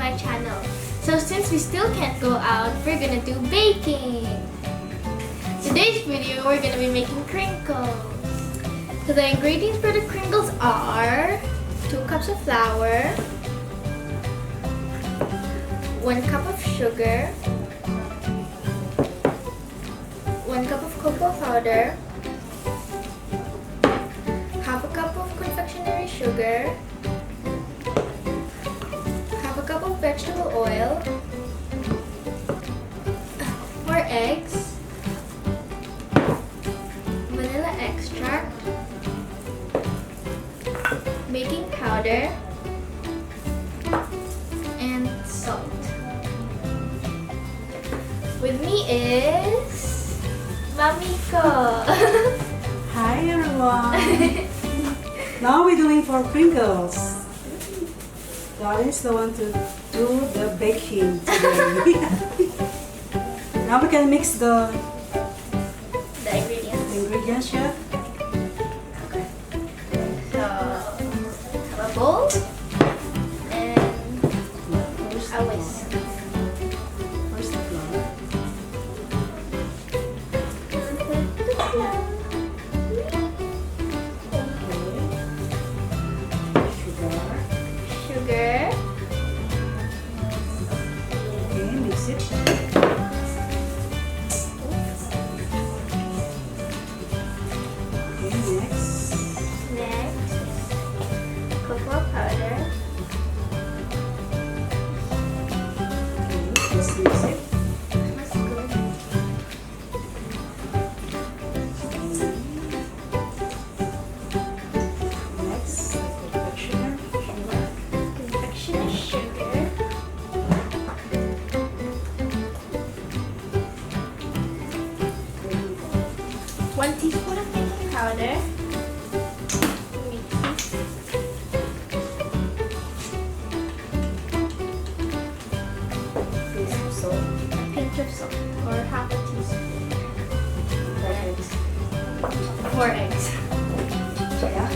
my channel. So since we still can't go out, we're gonna do baking. Today's video, we're gonna be making crinkles. So the ingredients for the crinkles are 2 cups of flour, 1 cup of sugar, 1 cup of cocoa powder, half a cup of confectionery sugar, half a cup of vegetable oil, 4 eggs, vanilla extract, baking powder, and salt. With me is Mamiko. Hi everyone! Now we're doing for crinkles. Darlene is the one to do the baking today. Now we can mix the ingredients, yeah? Okay. So, have a bowl and a whisk. First the flour. Sugar. Okay, mix it. Okay, next. Next, cocoa powder. Okay, just mix it. That's good. Next, the confectioner sugar. Confectioner's sugar. One teaspoon of baking powder. Taste of salt. A pinch of salt, or half a teaspoon. Perfect. 4 eggs. Yeah.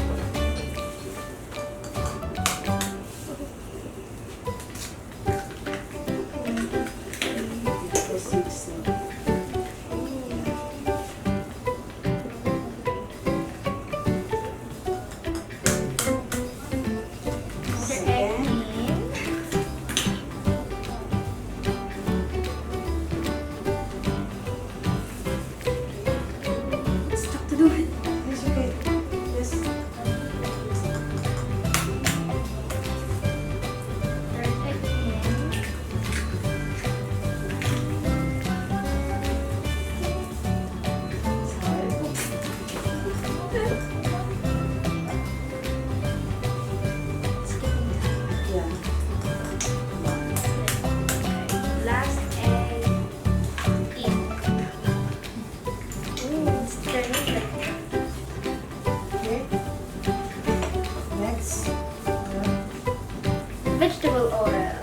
Just mix it. Put the egg in. It's tough to do it. It's okay. Yes. Third egg in. It's hard. Skipping time. Yeah. Last egg in. It's turning like Okay. Next. vegetable oil.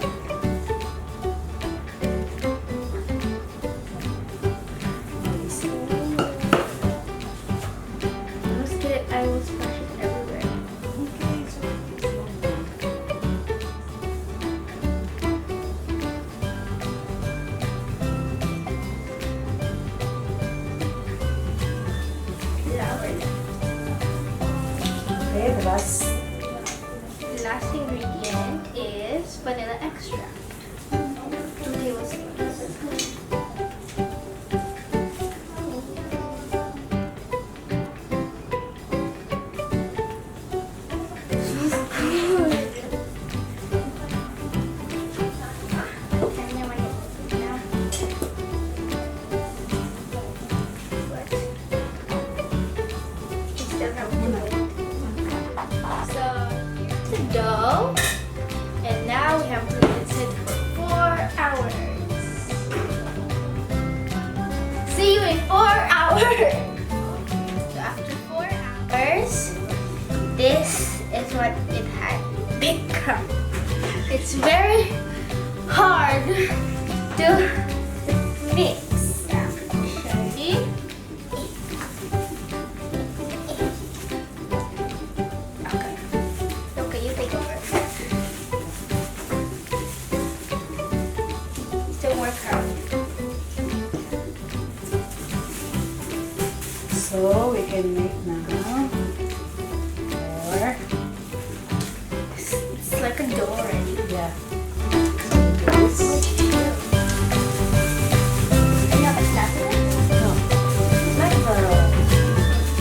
I will splash it everywhere. Flour. Okay, the last. The last ingredient is vanilla extract. 2 tablespoons. Dough, and now we have to rinse it for 4 hours. See you in 4 hours. So after 4 hours, this is what it had become. It's very hard to mix. See? Okay, you take over. can make now. Or, It's like a dough already. yeah. This. You have a snap in it? No. Like the.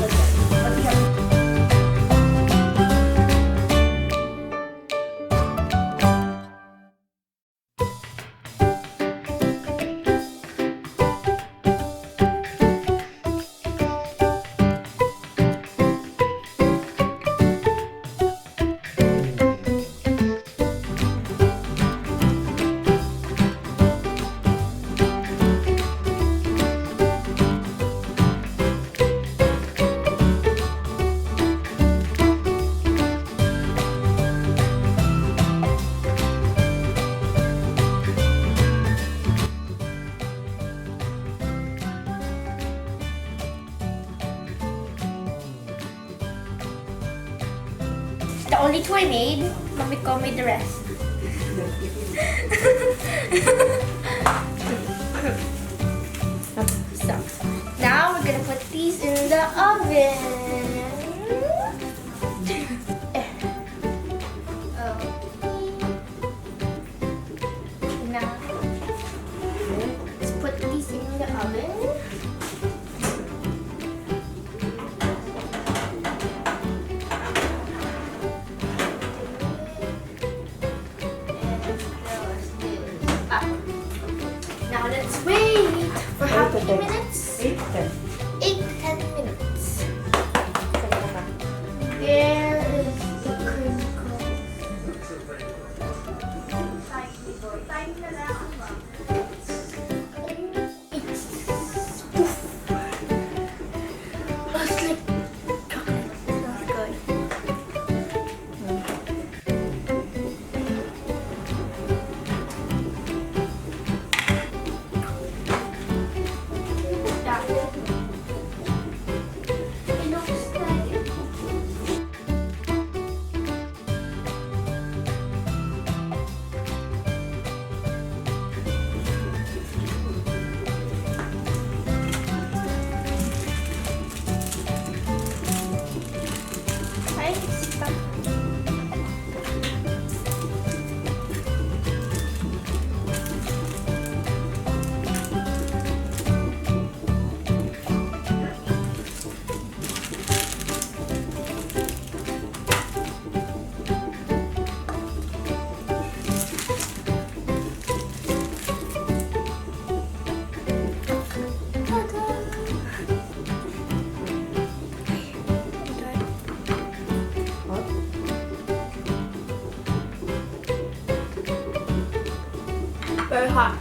Like that. What do you have? The only two I made, Mommy Ko made the rest. So, now we're gonna put these in the oven. Now, let's put these in the oven. Now let's wait for how many minutes? 8 to 10. 8 to 10 minutes. There is the crinkle. It's poof. Oh, it's like chocolate. It smells good. It looks like it. Ay, it's stuck. Very hot.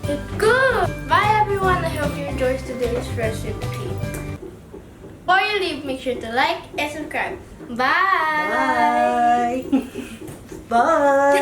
It's good. Bye everyone. I hope you enjoyed today's recipe. Before you leave, make sure to like and subscribe. Bye. Bye. Bye.